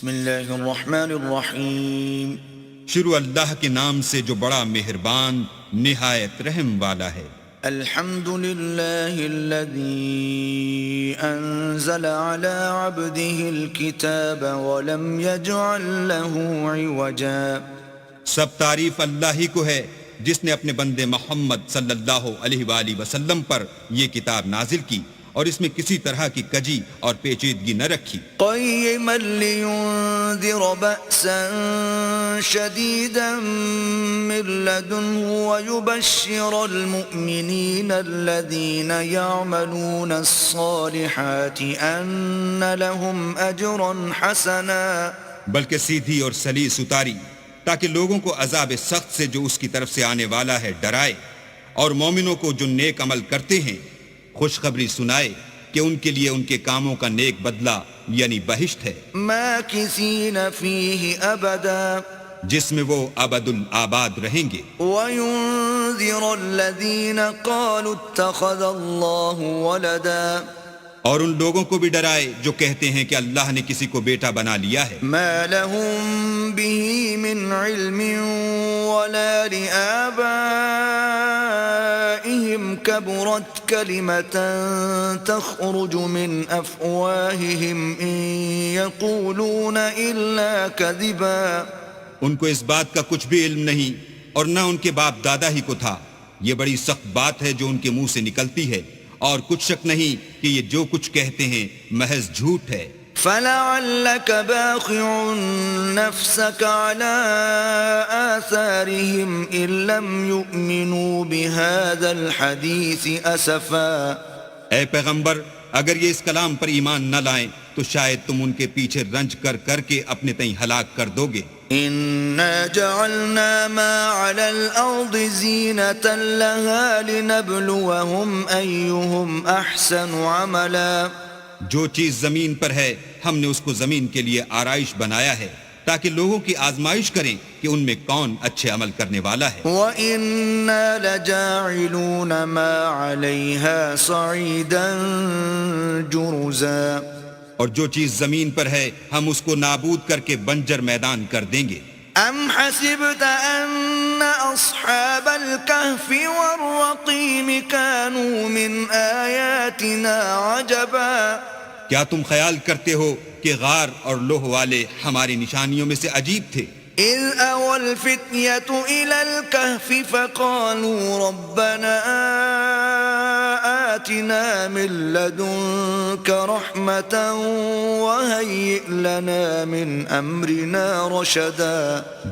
بسم اللہ الرحمن الرحیم. شروع اللہ کے نام سے جو بڑا مہربان نہایت رحم والا ہے. الحمد للہ الذی انزل على عبده الكتاب ولم يجعل له عوجا. سب تعریف اللہ ہی کو ہے جس نے اپنے بندے محمد صلی اللہ علیہ وآلہ وسلم پر یہ کتاب نازل کی اور اس میں کسی طرح کی کجی اور پیچیدگی نہ رکھی. قیما لینذر بأسا شدیدا من لدنه ویبشر المؤمنین الذین یعملون الصالحات ان لهم اجرا حسنا. بلکہ سیدھی اور سلیس اتاری تاکہ لوگوں کو عذاب سخت سے جو اس کی طرف سے آنے والا ہے ڈرائے، اور مومنوں کو جو نیک عمل کرتے ہیں خوشخبری سنائے کہ ان کے لیے ان کے کاموں کا نیک بدلہ یعنی بہشت ہے، ماکثین فیہ ابدا، جس میں وہ ابد الآباد رہیں گے. وینذر الذین قالوا اتخذ اللہ ولدا، اور ان لوگوں کو بھی ڈرائے جو کہتے ہیں کہ اللہ نے کسی کو بیٹا بنا لیا ہے. ما لهم به من علم ولا لآبائهم كبرت كلمة تخرج من أفواههم إن يقولون إلا كذبا. ان کو اس بات کا کچھ بھی علم نہیں اور نہ ان کے باپ دادا ہی کو تھا. یہ بڑی سخت بات ہے جو ان کے منہ سے نکلتی ہے، اور کچھ شک نہیں کہ یہ جو کچھ کہتے ہیں محض جھوٹ ہے. فَلَعَلَّكَ بَاخِعٌ نَفْسَكَ عَلَىٰ آثَارِهِمْ إِن لَّمْ يُؤْمِنُوا بِهَذَا الْحَدِيثِ أَسَفًا. اے پیغمبر، اگر یہ اس کلام پر ایمان نہ لائیں تو شاید تم ان کے پیچھے رنج کر کر کے اپنے تئیں ہلاک کر دو گے. إِنَّا جَعَلْنَا مَا عَلَى الْأَرْضِ زِينَةً لَهَا لِنَبْلُوَهُمْ أَيُّهُمْ أَحْسَنُ عَمَلًا. جو چیز زمین پر ہے ہم نے اس کو زمین کے لیے آرائش بنایا ہے تاکہ لوگوں کی آزمائش کریں کہ ان میں کون اچھے عمل کرنے والا ہے. وَإِنَّا لَجَاعِلُونَ مَا عَلَيْهَا صَعِيدًا جُرُزًا. اور جو چیز زمین پر ہے ہم اس کو نابود کر کے بنجر میدان کر دیں گے. أَمْ حَسِبْتَ أَنَّ أَصْحَابَ الْكَهْفِ وَالرَّقِيمِ كَانُوا مِنْ آيَاتِنَا عَجَبًا. کیا تم خیال کرتے ہو کہ غار اور لوح والے ہماری نشانیوں میں سے عجیب تھے؟ إِذْ أَوَى الْفِتْيَةُ إِلَى الْكَهْفِ فَقَالُوا رَبَّنَا آتِنَا مِن لَّدُنكَ رَحْمَةً وَهَيِّئْ لَنَا مِنْ أَمْرِنَا رَشَدًا.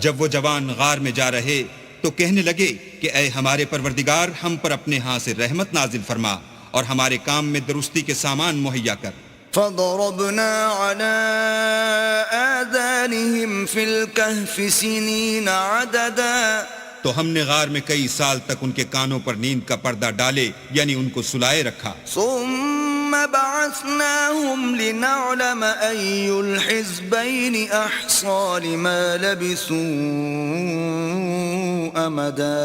جب وہ جوان غار میں جا رہے تو کہنے لگے کہ اے ہمارے پروردگار، ہم پر اپنے ہاں سے رحمت نازل فرما اور ہمارے کام میں درستی کے سامان مہیا کر. فَضَرَبْنَا عَلَىٰ آذَانِهِمْ فِي الْكَهْفِ سِنِينَ عَدَدًا. تو ہم نے غار میں کئی سال تک ان کے کانوں پر نیند کا پردہ ڈالے یعنی ان کو سلائے رکھا. ثُمَّ بَعَثْنَاهُمْ لِنَعْلَمَ أَيُّ الْحِزْبَيْنِ أَحْصَىٰ لِمَا لَبِثُوا أَمَدًا.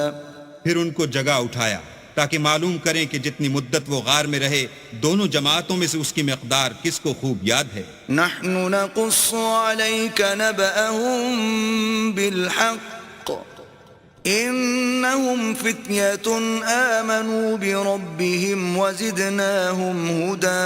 پھر ان کو جگہ اٹھایا تاکہ معلوم کریں کہ جتنی مدت وہ غار میں رہے دونوں جماعتوں میں سے اس کی مقدار کس کو خوب یاد ہے. نَحْنُ نَقُصُّ عَلَيْكَ نَبَأَهُم بِالْحَقِّ إِنَّهُمْ فِتْيَةٌ آمَنُوا بِرَبِّهِمْ وَزِدْنَاهُمْ هُدًى.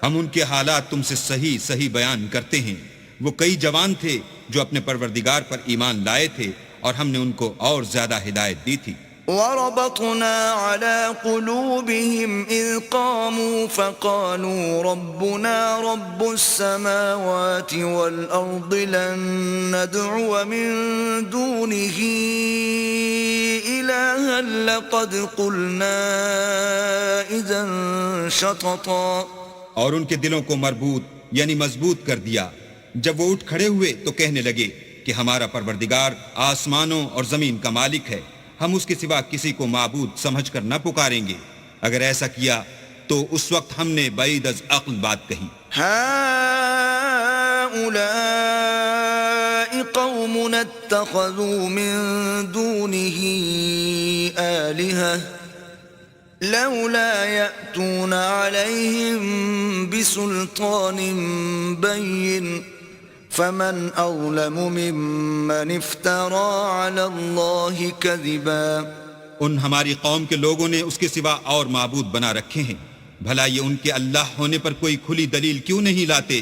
ہم ان کے حالات تم سے صحیح صحیح بیان کرتے ہیں. وہ کئی جوان تھے جو اپنے پروردگار پر ایمان لائے تھے اور ہم نے ان کو اور زیادہ ہدایت دی تھی. وَرَبَطْنَا عَلَىٰ قُلُوبِهِمْ إِذْ قَامُوا فَقَالُوا رَبُّنَا رَبُّ السَّمَاوَاتِ وَالْأَرْضِ لَن نَّدْعُوَ مِن دُونِهِ إِلَٰهًا لَّقَدْ قُلْنَا إِذًا شَطَطًا. اور ان کے دلوں کو مربوط یعنی مضبوط کر دیا. جب وہ اٹھ کھڑے ہوئے تو کہنے لگے کہ ہمارا پروردگار آسمانوں اور زمین کا مالک ہے، ہم اس کے سوا کسی کو معبود سمجھ کر نہ پکاریں گے. اگر ایسا کیا تو اس وقت ہم نے بعید از عقل بات کہی. هَٰؤُلَاءِ قَوْمُنَا اتَّخَذُوا مِن دُونِهِ آلِهَةً لَّوْلَا يَأْتُونَ عَلَيْهِم بِسُلْطَانٍ بَيِّنٍ فمن أظلم ممن افترى على الله كذبا ان ہماری قوم کے لوگوں نے اس کے سوا اور معبود بنا رکھے ہیں، بھلا یہ ان کے اللہ ہونے پر کوئی کھلی دلیل کیوں نہیں لاتے؟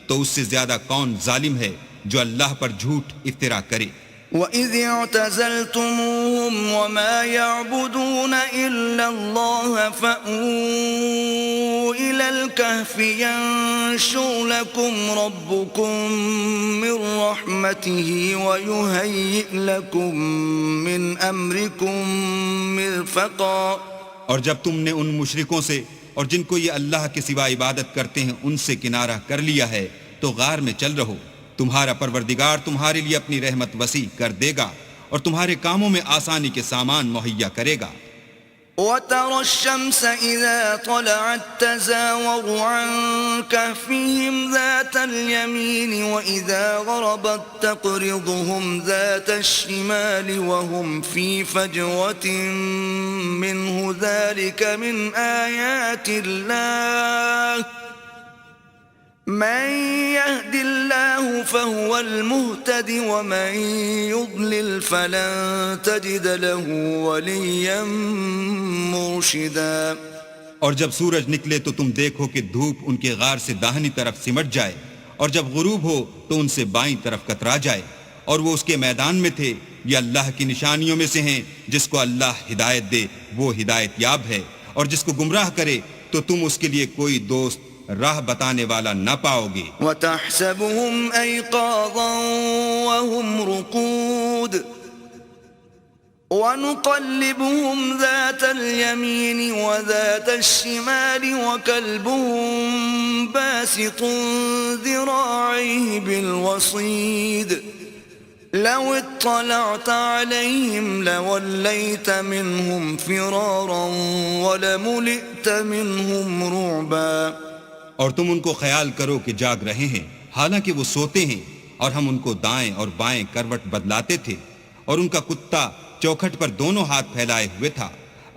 تو اس سے زیادہ کون ظالم ہے جو اللہ پر جھوٹ افترا کرے؟ وَإِذِ اعْتَزَلْتُمُوهُمْ وَمَا يَعْبُدُونَ إِلَّا اللَّهَ فَأْوُوا إِلَى الْكَهْفِ يَنشُرْ لَكُمْ رَبُّكُمْ مِنْ رَحْمَتِهِ وَيُهَيِّئْ لَكُمْ مِنْ أَمْرِكُمْ مِرْفَقًا۔ اور جب تم نے ان مشرکوں سے اور جن کو یہ اللہ کے سوا عبادت کرتے ہیں ان سے کنارہ کر لیا ہے تو غار میں چل رہو، تمہارا پروردگار تمہارے لیے اپنی رحمت وسیع کر دے گا اور تمہارے کاموں میں آسانی کے سامان مہیا کرے گا۔ وَتَرَى الشَّمْسَ إِذَا طَلَعَتْ تَزَاوَرُ عَنْ كَهْفِهِمْ ذَاتَ الْيَمِينِ وَإِذَا غَرَبَتْ تَقْرِضُهُمْ ذَاتَ الشِّمَالِ وَهُمْ فِي فَجْوَةٍ مِّنْهُ ذَلِكَ مِنْ آيَاتِ اللَّهِ مَن يَهْدِ اللَّهُ فَهُوَ الْمُهْتَدِ وَمَن يُضْلِلْ فَلَن تَجِدَ لَهُ وَلِيًّا مُرْشِدًا۔ اور جب سورج نکلے تو تم دیکھو کہ دھوپ ان کے غار سے داہنی طرف سمٹ جائے، اور جب غروب ہو تو ان سے بائیں طرف کترا جائے، اور وہ اس کے میدان میں تھے۔ یہ اللہ کی نشانیوں میں سے ہیں، جس کو اللہ ہدایت دے وہ ہدایت یاب ہے، اور جس کو گمراہ کرے تو تم اس کے لیے کوئی دوست راہ بتانے والا نہ پاؤ گے۔ وَتَحْسَبُهُمْ أَيْقَاظًا وَهُمْ رُقُودٌ وَنُقَلِّبُهُمْ ذَاتَ الْيَمِينِ وَذَاتَ الشِّمَالِ وَكَلْبُهُمْ بَاسِطٌ ذِرَاعَيْهِ بِالْوَصِيدِ لَوِ اطَّلَعْتَ عَلَيْهِمْ لَوَلَّيْتَ مِنْهُمْ فِرَارًا وَلَمُلِئْتَ مِنْهُمْ رُعْبًا۔ اور تم ان کو خیال کرو کہ جاگ رہے ہیں حالانکہ وہ سوتے ہیں، اور ہم ان کو دائیں اور بائیں کروٹ بدلاتے تھے، اور ان کا کتا چوکھٹ پر دونوں ہاتھ پھیلائے ہوئے تھا۔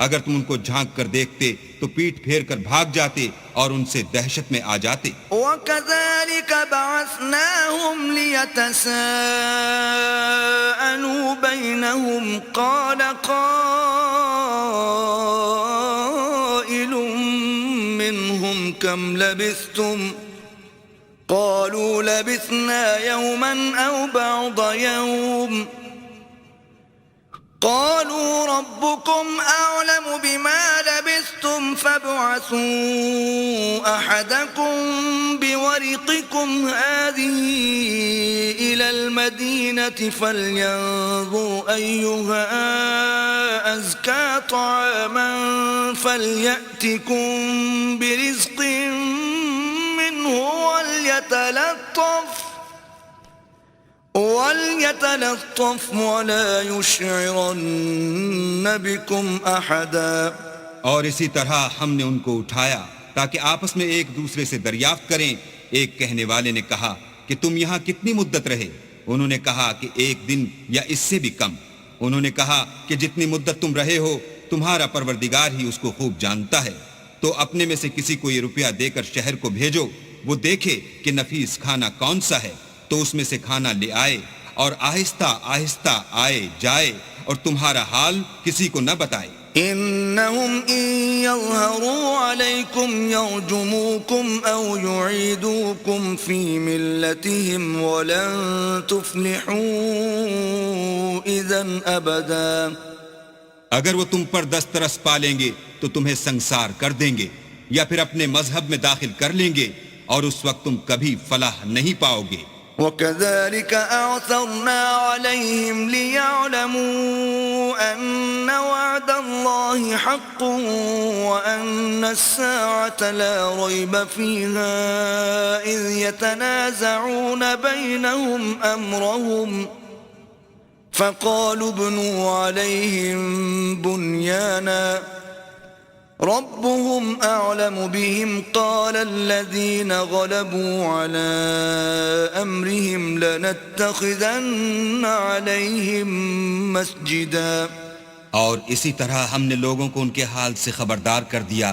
اگر تم ان کو جھانک کر دیکھتے تو پیٹھ پھیر کر بھاگ جاتے اور ان سے دہشت میں آ جاتے۔ وَكَذَلِكَ بَعَثْنَاهُمْ لِيَتَسَاءَلُوا بَيْنَهُمْ قَالَ قَائِلٌ مِّنْهُمْ كَمْ لَبِثْتُمْ قَالُوا لَبِثْنَا يَوْمًا أَوْ بَعْضَ يَوْمٍ قالوا ربكم أعلم بما لبثتم فابعثوا أحدكم بورقكم هذه إلى المدينة فلينظر أيها أزكى طعاما فليأتكم برزق منه وَلْيَتَلَطَّفْ وَلَا يُشْعِرَنَّ بِكُمْ أَحَدًا۔ اور اسی طرح ہم نے ان کو اٹھایا تاکہ آپس میں ایک دوسرے سے دریافت کریں۔ ایک کہنے والے نے کہا کہ تم یہاں کتنی مدت رہے؟ انہوں نے کہا کہ 1 دن یا اس سے بھی کم۔ انہوں نے کہا کہ جتنی مدت تم رہے ہو تمہارا پروردگار ہی اس کو خوب جانتا ہے، تو اپنے میں سے کسی کو یہ روپیہ دے کر شہر کو بھیجو، وہ دیکھے کہ نفیس کھانا کون سا ہے تو اس میں سے کھانا لے آئے، اور آہستہ آہستہ آئے جائے اور تمہارا حال کسی کو نہ بتائے۔ إنهم إن يظهروا عليكم يرجموكم أو يعيدوكم في ملتهم ولن تفلحوا إذن أبدا۔ اگر وہ تم پر دسترس پالیں گے تو تمہیں سنسار کر دیں گے یا پھر اپنے مذہب میں داخل کر لیں گے، اور اس وقت تم کبھی فلاح نہیں پاؤ گے۔ وَكَذَلِكَ أَعْثَرْنَا عَلَيْهِمْ لِيَعْلَمُوا أَنَّ وَعْدَ اللَّهِ حَقٌّ وَأَنَّ السَّاعَةَ لَا رَيْبَ فِيهَا إِذْ يَتَنَازَعُونَ بَيْنَهُمْ أَمْرَهُمْ فَقَالُوا ابْنُوا عَلَيْهِمْ بُنْيَانًا ربهم أعلم بهم قال الذين غلبوا على أمرهم لنتخذن عليهم مسجدا۔ اور اسی طرح ہم نے لوگوں کو ان کے حال سے خبردار کر دیا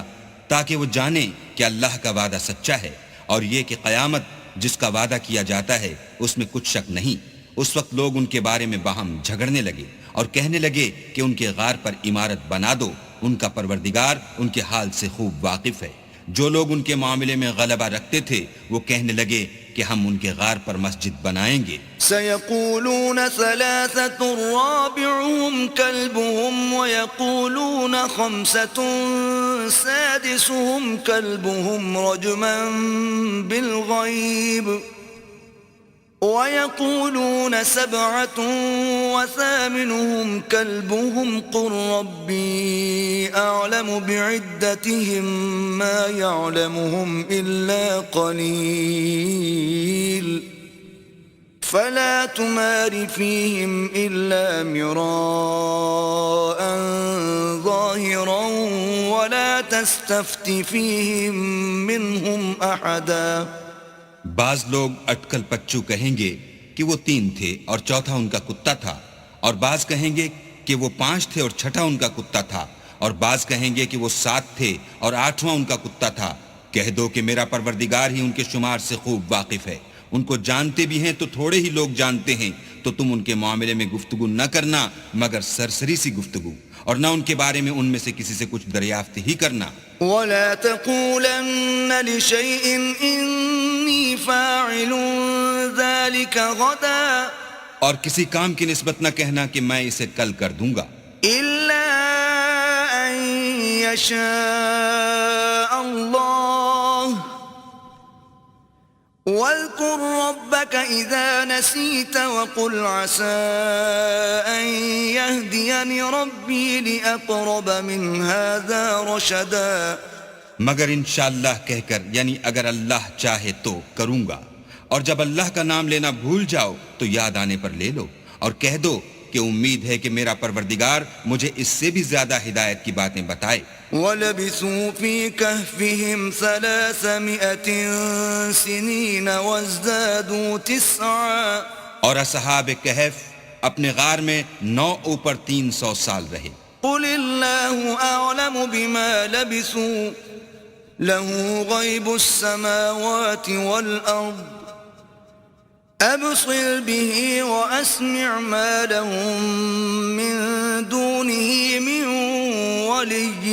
تاکہ وہ جانیں کہ اللہ کا وعدہ سچا ہے، اور یہ کہ قیامت جس کا وعدہ کیا جاتا ہے اس میں کچھ شک نہیں۔ اس وقت لوگ ان کے بارے میں باہم جھگڑنے لگے اور کہنے لگے کہ ان کے غار پر عمارت بنا دو، ان کا پروردگار ان کے حال سے خوب واقف ہے۔ جو لوگ ان کے معاملے میں غلبہ رکھتے تھے وہ کہنے لگے کہ ہم ان کے غار پر مسجد بنائیں گے۔ سيقولون ثلاثة رابعهم كلبهم ويقولون خمسة سادسهم كلبهم رجما بالغيب ويقولون 7 وثامنهم كلبهم قل ربي أعلم بعدتهم ما يعلمهم إلا قليل فلا تمار فيهم إلا مراء ظاهرا ولا تستفت فيهم منهم أحدا۔ بعض لوگ اٹکل پچو کہیں گے کہ وہ 3 تھے اور چوتھا ان کا کتا تھا، اور بعض کہیں گے کہ وہ 5 تھے اور چھٹا ان کا کتا تھا، اور بعض کہیں گے کہ وہ 7 تھے اور 8واں ان کا کتا تھا۔ کہہ دو کہ میرا پروردگار ہی ان کے شمار سے خوب واقف ہے، ان کو جانتے بھی ہیں تو تھوڑے ہی لوگ جانتے ہیں، تو تم ان کے معاملے میں گفتگو نہ کرنا مگر سرسری سی گفتگو، اور نہ ان کے بارے میں ان میں سے کسی سے کچھ دریافت ہی کرنا۔ ولا تقولن لشيء إني فاعل ذلك غدا، اور کسی کام کی نسبت نہ کہنا کہ میں اسے کل کر دوں گا، إلا أن يشاء الله، واذكر ربك إذا نسيت وقل عسى أن يهديني ربي لأقرب من هذا رشدا۔ مگر انشاءاللہ کہہ کر، یعنی اگر اللہ چاہے تو کروں گا، اور جب اللہ کا نام لینا بھول جاؤ تو یاد آنے پر لے لو، اور کہہ دو کہ امید ہے کہ میرا پروردگار مجھے اس سے بھی زیادہ ہدایت کی باتیں بتائے۔ وَلَبِثُوا فِي كَهْفِهِمْ 300 سِنِينَ وَازْدَادُوا 9، اور اصحاب کہف اپنے غار میں 9 اوپر 300 سال رہے۔ قُلِ اللَّهُ أَعْلَمُ بِمَا لَبِثُوا لَهُ غَيْبُ السَّمَاوَاتِ وَالْأَرْضِ أَبْصِرْ بِهِ وَأَسْمِعْ مَا لَهُم مِّن دُونِهِ مِن وَلِيٍّ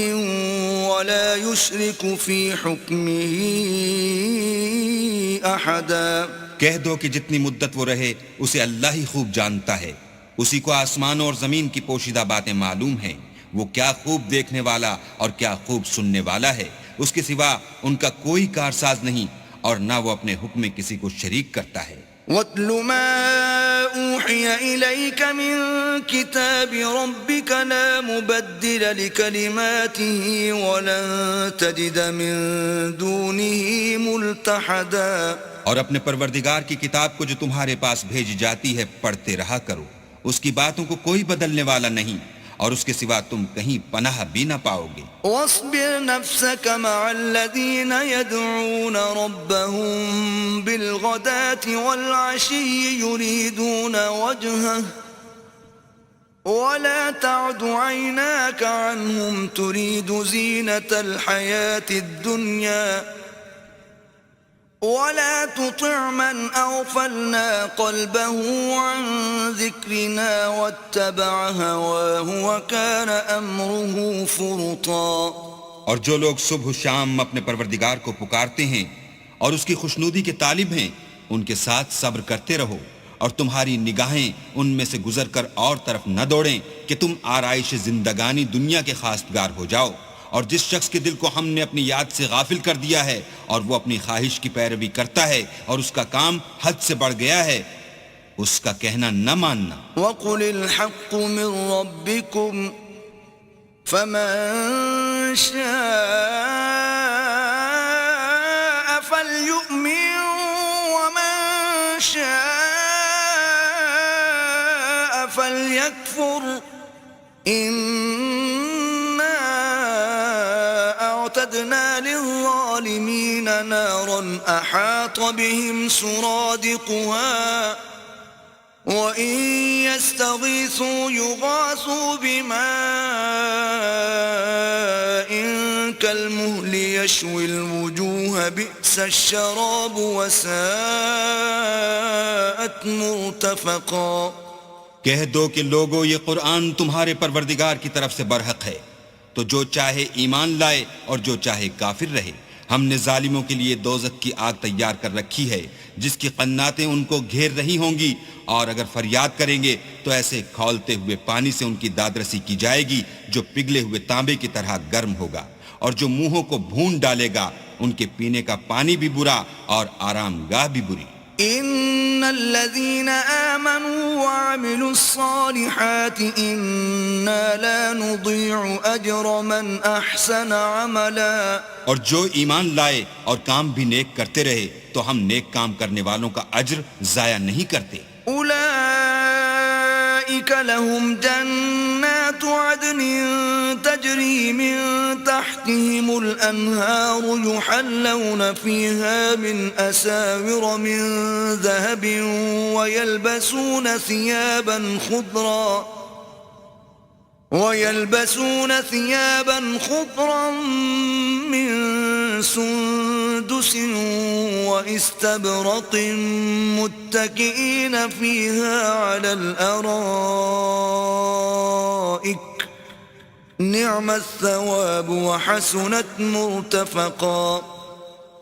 وَلَا يُشْرِكُ فِي حُكْمِهِ أَحَدًا۔ کہہ دو کہ جتنی مدت وہ رہے اسے اللہ ہی خوب جانتا ہے، اسی کو آسمانوں اور زمین کی پوشیدہ باتیں معلوم ہیں، وہ کیا خوب دیکھنے والا اور کیا خوب سننے والا ہے، اس کے سوا ان کا کوئی کارساز نہیں، اور نہ وہ اپنے حکم میں کسی کو شریک کرتا ہے۔ وَاتْلُ مَا أُوحِيَ إِلَيْكَ مِن كِتَابِ رَبِّكَ لَا مُبَدِّلَ لِكَلِمَاتِهِ وَلَن تَجِدَ مِن دُونِهِ مُلْتَحَدًا۔ اور اپنے پروردگار کی کتاب کو جو تمہارے پاس بھیجی جاتی ہے پڑھتے رہا کرو، اس کی باتوں کو کوئی بدلنے والا نہیں، اور اس کے سوا تم کہیں پناہ بھی نہ پاؤ گے۔ واصبر نفسك مع الذين يدعون ربهم بالغداة والعشي يريدون وجهه ولا تعد عيناك عنهم تريد زينة الحياة الدنيا ولا تطع من أغفلنا قلبه عن ذكرنا واتبع هواه وكان أمره فرطا۔ اور جو لوگ صبح و شام اپنے پروردگار کو پکارتے ہیں اور اس کی خوشنودی کے طالب ہیں، ان کے ساتھ صبر کرتے رہو، اور تمہاری نگاہیں ان میں سے گزر کر اور طرف نہ دوڑیں کہ تم آرائش زندگانی دنیا کے خواستگار ہو جاؤ۔ اور جس شخص کے دل کو ہم نے اپنی یاد سے غافل کر دیا ہے اور وہ اپنی خواہش کی پیروی کرتا ہے اور اس کا کام حد سے بڑھ گیا ہے، اس کا کہنا نہ ماننا۔ وَقُلِ الْحَقُّ مِن رَّبِّكُمْ فَمَن شَاءَ فَلْيُؤْمِن وَمَن شَاءَ فَلْيَكْفُرْ أعتدنا للظالمين نارا أحاط بهم سرادقها وَإِن يَسْتَغِيثُوا يُغَاثُوا بِمَاءٍ كَالْمُهْلِ يَشْوِي الْوُجُوهَ بِئْسَ الشَّرَابُ وَسَاءَتْ مُرْتَفَقًا۔ کہہ دو کہ لوگو یہ قرآن تمہارے پروردگار کی طرف سے برحق ہے، تو جو چاہے ایمان لائے اور جو چاہے کافر رہے۔ ہم نے ظالموں کے لیے دوزخ کی آگ تیار کر رکھی ہے جس کی قناتیں ان کو گھیر رہی ہوں گی، اور اگر فریاد کریں گے تو ایسے کھولتے ہوئے پانی سے ان کی دادرسی کی جائے گی جو پگھلے ہوئے تانبے کی طرح گرم ہوگا، اور جو منہوں کو بھون ڈالے گا ان کے پینے کا پانی بھی برا اور آرام گاہ بھی بری۔ ان الذين آمنوا وعملوا الصالحات انا لا نضيع اجر من احسن عملا، اور جو ایمان لائے اور کام بھی نیک کرتے رہے تو ہم نیک کام کرنے والوں کا اجر ضائع نہیں کرتے۔ اولئك لهم جنات عدن تجري من تحتهم الانهار يحلون فيها من اساور من ذهب ويلبسون ثيابا خضرا من سندس واستبرق متكئين فيها على الارائك نعم الثواب وحسنت مرتفقا۔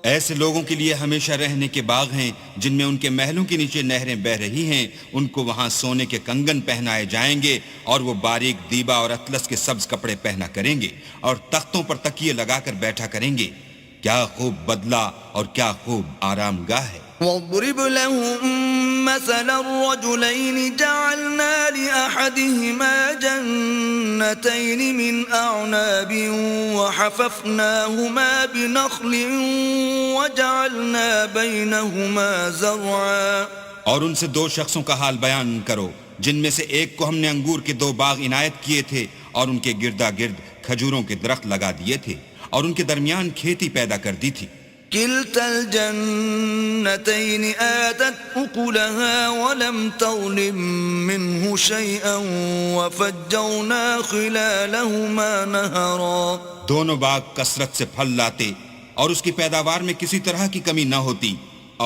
ایسے لوگوں کے لیے ہمیشہ رہنے کے باغ ہیں جن میں ان کے محلوں کے نیچے نہریں بہ رہی ہیں، ان کو وہاں سونے کے کنگن پہنائے جائیں گے اور وہ باریک دیبا اور اطلس کے سبز کپڑے پہنا کریں گے اور تختوں پر تکیے لگا کر بیٹھا کریں گے۔ کیا خوب بدلہ اور کیا خوب آرام گاہ ہے۔ وَاضْرِبْ لَهُم مَّثَلَ الرَّجُلَيْنِ جَعَلْنَا لِأَحَدِهِمَا جَنَّتَيْنِ مِنْ أَعْنَابٍ وَحَفَفْنَاهُمَا بِنَخْلٍ وَجَعَلْنَا بَيْنَهُمَا زَرْعًا۔ اور ان سے دو شخصوں کا حال بیان کرو جن میں سے ایک کو ہم نے انگور کے 2 باغ عنایت کیے تھے اور ان کے گردا گرد کھجوروں کے درخت لگا دیے تھے اور ان کے درمیان کھیتی پیدا کر دی تھی۔ كلتا الجنتين آتت أكلها ولم تظلم منه شيئا وفجرنا خلالهما نهرا۔ دونوں باغ کثرت سے پھل لاتے اور اس کی پیداوار میں کسی طرح کی کمی نہ ہوتی،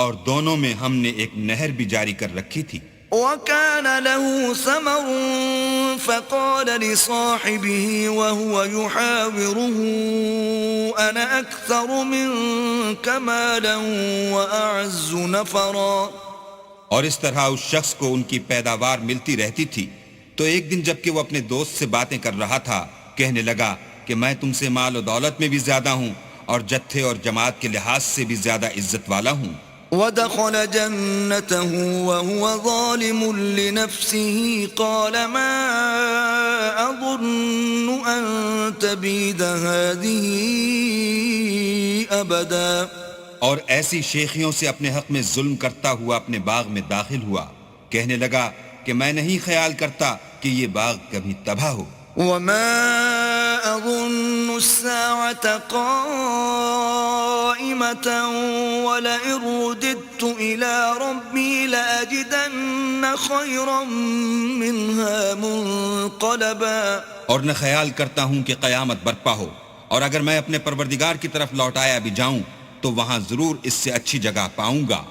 اور دونوں میں ہم نے ایک نہر بھی جاری کر رکھی تھی۔ وكان له ثمر فقال لصاحبه وهو يحاوره أنا أكثر منك مالا وأعز نفرا۔ اور اس طرح اس شخص کو ان کی پیداوار ملتی رہتی تھی، تو ایک دن جب کہ وہ اپنے دوست سے باتیں کر رہا تھا کہنے لگا کہ میں تم سے مال و دولت میں بھی زیادہ ہوں اور جتھے اور جماعت کے لحاظ سے بھی زیادہ عزت والا ہوں۔ ودخل جنته وهو ظالم لنفسه قال ما أظن أن تبيد هذه أبدا۔ اور ایسی شیخیوں سے اپنے حق میں ظلم کرتا ہوا اپنے باغ میں داخل ہوا، کہنے لگا کہ میں نہیں خیال کرتا کہ یہ باغ کبھی تباہ ہو۔ وما أظن الساعة قائمة ولئن رددت إلى ربي لأجدن خيرا منها منقلبا۔ اور نہ خیال کرتا ہوں کہ قیامت برپا ہو، اور اگر میں اپنے پروردگار کی طرف لوٹایا بھی جاؤں تو وہاں ضرور اس سے اچھی جگہ پاؤں گا۔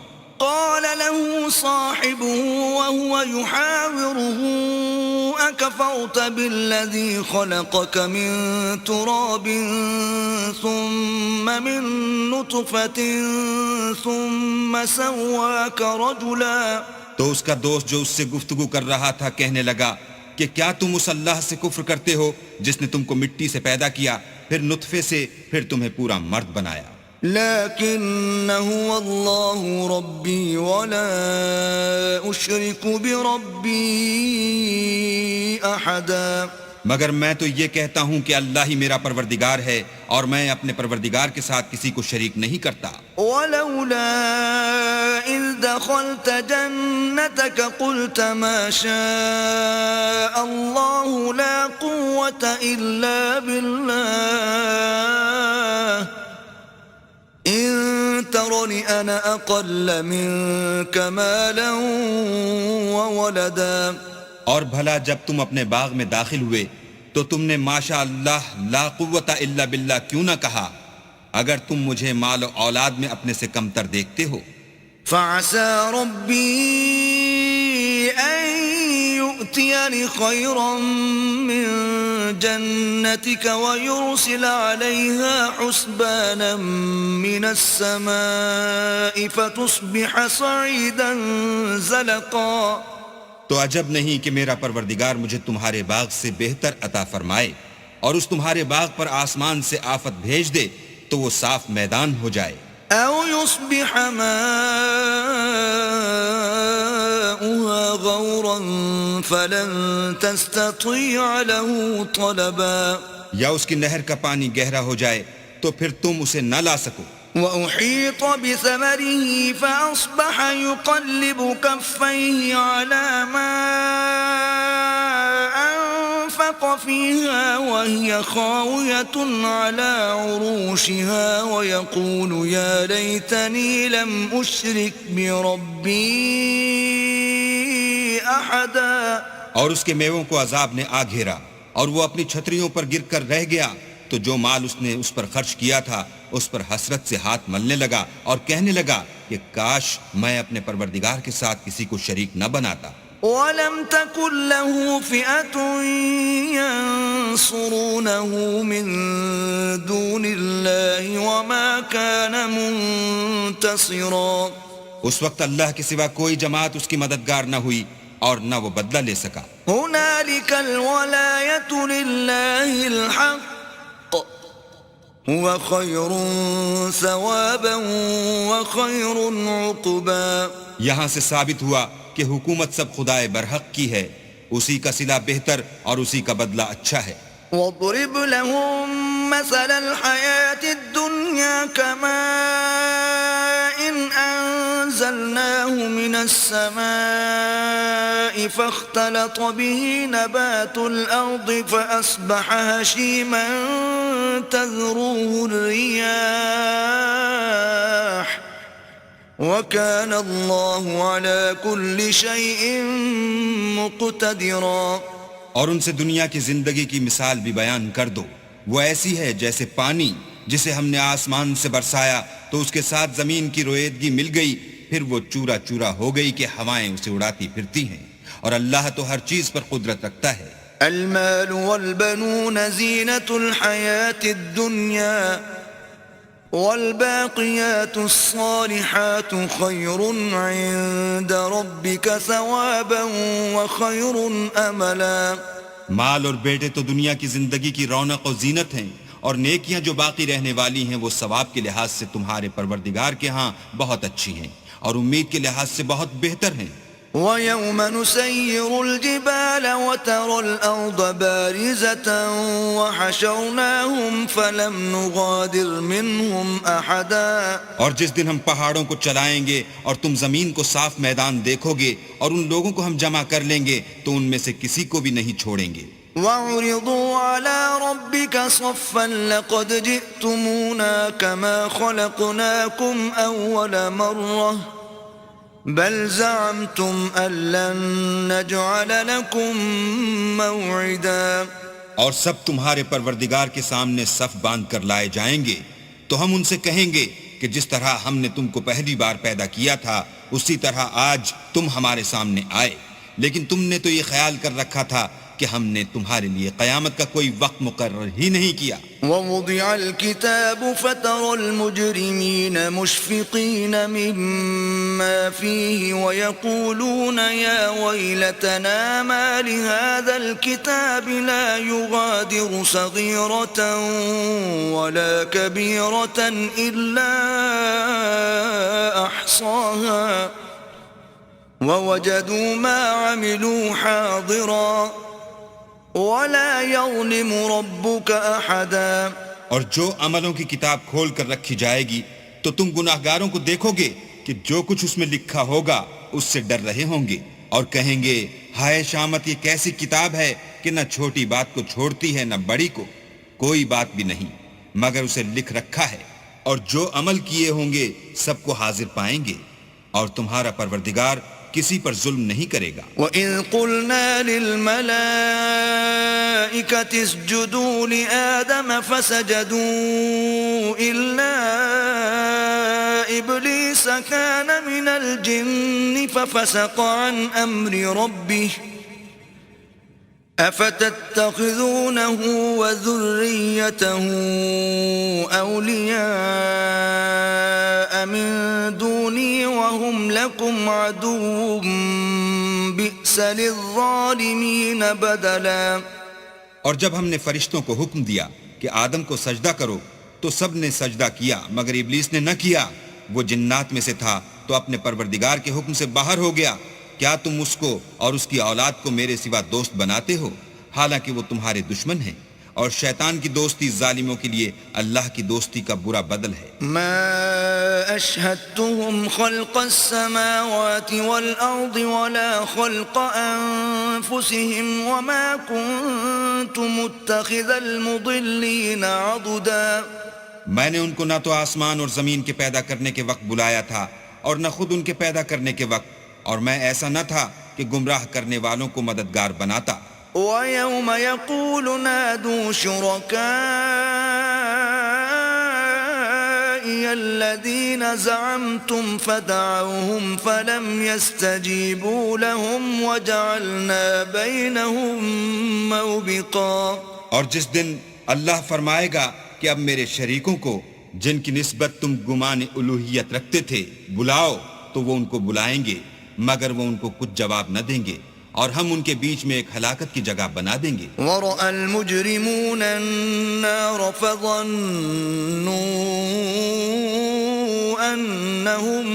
قال له صاحبه وهو يحاوره أكفرت بالذي خلقك من تراب ثم من نطفة ثم سواك رجلا۔ تو اس کا دوست جو اس سے گفتگو کر رہا تھا کہنے لگا کہ کیا تم اس اللہ سے کفر کرتے ہو جس نے تم کو مٹی سے پیدا کیا، پھر نطفے سے، پھر تمہیں پورا مرد بنایا۔ لكن هو الله ربي ولا أشرك بربي أحدا۔ مگر میں تو یہ کہتا ہوں کہ اللہ ہی میرا پروردگار ہے اور میں اپنے پروردگار کے ساتھ کسی کو شریک نہیں کرتا۔ ولولا إذ دخلت جنتك قلت ما شاء الله لا قوة إلا بالله إن ترني أنا أقل منك مالا وولدا اور بھلا جب تم اپنے باغ میں داخل ہوئے تو تم نے ماشاء اللہ لا قوت الا باللہ کیوں نہ کہا اگر تم مجھے مال و اولاد میں اپنے سے کمتر دیکھتے ہو؟ فعسى ربي أن يؤتيني خيرا من جنتك ويرسل عليها حسبانا من السماء فتصبح صعيدا زلقا. تو عجب نہیں کہ میرا پروردگار مجھے تمہارے باغ سے بہتر عطا فرمائے اور اس تمہارے باغ پر آسمان سے آفت بھیج دے تو وہ صاف میدان ہو جائے. أو يصبح ماؤها غورا فلن تستطيع له طلبا. یا اس کی نہر کا پانی گہرا ہو جائے تو پھر تم اسے نہ لا سکو. وأحيط بثمره فأصبح يقلب كفيه على ما أنفق فيها وهي خاوية على عروشها ويقول يا ليتني لم أشرك بربي أحدا. اور اس کے میووں کو عذاب نے آ گھیرا اور وہ اپنی چھتریوں پر گر کر رہ گیا تو جو مال اس نے اس پر خرچ کیا تھا اس پر حسرت سے ہاتھ ملنے لگا اور کہنے لگا کہ کاش میں اپنے پروردگار کے ساتھ کسی کو شریک نہ بناتا. وَلَمْ تَكُنْ لَهُ فِئَةٌ يَنصُرُونَهُ مِن دُونِ اللَّهِ وَمَا كَانَ مُنتَصِرًا. اس وقت اللہ کے سوا کوئی جماعت اس کی مددگار نہ ہوئی اور نہ وہ بدلہ لے سکا. هُنَالِكَ الْوَلَایَةُ لِلَّهِ الْحَقِّ هُوَ خَيْرٌ ثَوَابًا وَخَيْرٌ عُقْبًا. یہاں سے ثابت ہوا کہ حکومت سب خدائے برحق کی ہے، اسی کا صلہ بہتر اور اسی کا بدلہ اچھا ہے. وَاضْرِبْ لَهُم مَّثَلَ الْحَيَاةِ الدُّنْيَا كَمَاءٍ أَنزَلْنَاهُ مِنَ السَّمَاءِ فَاخْتَلَطَ بِهِ نَبَاتُ الْأَرْضِ فَأَصْبَحَ هَشِيمًا تَذْرُوهُ الرِّيَاحُ وَكَانَ اللَّهُ عَلَى كُلِّ شَيْءٍ مُقْتَدِرًا. اور ان سے دنیا کی زندگی کی مثال بھی بیان کر دو، وہ ایسی ہے جیسے پانی جسے ہم نے آسمان سے برسایا تو اس کے ساتھ زمین کی رویدگی مل گئی، پھر وہ چورا چورا ہو گئی کہ ہوائیں اسے اڑاتی پھرتی ہیں، اور اللہ تو ہر چیز پر قدرت رکھتا ہے. المال والبنون زينة الحياة الدنيا والباقيات الصالحات خير عند ربك ثوابا وخير أملا. مال اور بیٹے تو دنیا کی زندگی کی رونق و زینت ہیں، اور نیکیاں جو باقی رہنے والی ہیں وہ ثواب کے لحاظ سے تمہارے پروردگار کے ہاں بہت اچھی ہیں اور امید کے لحاظ سے بہت بہتر ہیں. وَيَوْمَ نُسَيِّرُ الْجِبَالَ وَتَرَى الْأَرْضَ بَارِزَةً وَحَشَرْنَاهُمْ فَلَمْ نُغَادِرْ مِنْهُمْ أَحَدًا. اور جس دن ہم پہاڑوں کو چلائیں گے اور تم زمین کو صاف میدان دیکھو گے اور ان لوگوں کو ہم جمع کر لیں گے تو ان میں سے کسی کو بھی نہیں چھوڑیں گے. وَعُرِضُوا عَلَى رَبِّكَ صَفًّا لَقَدْ جِئْتُمُونَا كَمَا خَلَقْنَاكُمْ أَوَّلَ مَرَّةٍ بل زعمتم أن لن نجعل لكم موعدا. اور سب تمہارے پروردگار کے سامنے صف باندھ کر لائے جائیں گے تو ہم ان سے کہیں گے کہ جس طرح ہم نے تم کو پہلی بار پیدا کیا تھا اسی طرح آج تم ہمارے سامنے آئے، لیکن تم نے تو یہ خیال کر رکھا تھا کہ ہم نے تمہارے لیے قیامت کا کوئی وقت مقرر ہی نہیں کیا. وَوُضِعَ الْكِتَابُ فَتَرَى الْمُجْرِمِينَ مُشْفِقِينَ مِمَّا فِيهِ وَيَقُولُونَ يَا وَيْلَتَنَا مَا لِهَذَا الْكِتَابِ لَا يُغَادِرُ صَغِيرَةً وَلَا كَبِيرَةً إِلَّا أَحْصَاهَا وَوَجَدُوا مَا عَمِلُوا حَاضِرًا وَلَا يَظْلِمُ رَبُّكَ أَحَدًا. اور جو عملوں کی کتاب کھول کر رکھی جائے گی تو تم گناہگاروں کو دیکھو گے کہ جو کچھ اس میں لکھا ہوگا اس سے ڈر رہے ہوں گے اور کہیں گے ہائے شامت، یہ کیسی کتاب ہے کہ نہ چھوٹی بات کو چھوڑتی ہے نہ بڑی کو. کوئی بات بھی نہیں مگر اسے لکھ رکھا ہے اور جو عمل کیے ہوں گے سب کو حاضر پائیں گے، اور تمہارا پروردگار کسی پر ظلم نہیں کرے گا۔ وَإِذْ قُلْنَا لِلْمَلَائِكَةِ اسْجُدُوا لِآدَمَ فَسَجَدُوا إِلَّا إِبْلِيسَ كَانَ مِنَ الْجِنِّ فَفَسَقَ عَنْ أَمْرِ رَبِّهِ أَفَتَتَّخِذُونَهُ وَذُرِّيَّتَهُ أَوْلِيَاءَ مِن دُونِي وَهُمْ لَكُمْ عَدُوٌّ بِئْسَ لِلظَّالِمِينَ بَدَلًا۔ اور جب ہم نے فرشتوں کو حکم دیا کہ آدم کو سجدہ کرو تو سب نے سجدہ کیا مگر ابلیس نے نہ کیا، وہ جنات میں سے تھا تو اپنے پروردگار کے حکم سے باہر ہو گیا۔ کیا تم اس کو اور اس کی اولاد کو میرے سوا دوست بناتے ہو، حالانکہ وہ تمہارے دشمن ہیں، اور شیطان کی دوستی ظالموں کے لیے اللہ کی دوستی کا برا بدل ہے۔ ما أشهدتهم خلق السماوات والأرض ولا خلق أنفسهم وما كنت متخذ المضلين عضدا۔ میں نے ان کو نہ تو آسمان اور زمین کے پیدا کرنے کے وقت بلایا تھا اور نہ خود ان کے پیدا کرنے کے وقت، اور میں ایسا نہ تھا کہ گمراہ کرنے والوں کو مددگار بناتا۔ وَيَوْمَ يَقُولُ نَادُوا شُرَكَائِيَ الَّذِينَ زَعَمْتُمْ فَدَعَوْهُمْ فَلَمْ يَسْتَجِيبُوا لَهُمْ وَجَعَلْنَا بَيْنَهُمْ مَوْبِقًا۔ اور جس دن اللہ فرمائے گا کہ اب میرے شریکوں کو جن کی نسبت تم گمان الوہیت رکھتے تھے بلاؤ، تو وہ ان کو بلائیں گے مگر وہ ان کو کچھ جواب نہ دیں گے، اور ہم ان کے بیچ میں ایک ہلاکت کی جگہ بنا دیں گے۔ وَرَأَى الْمُجْرِمُونَ النَّارَ فَظَنُّوا أَنَّهُمْ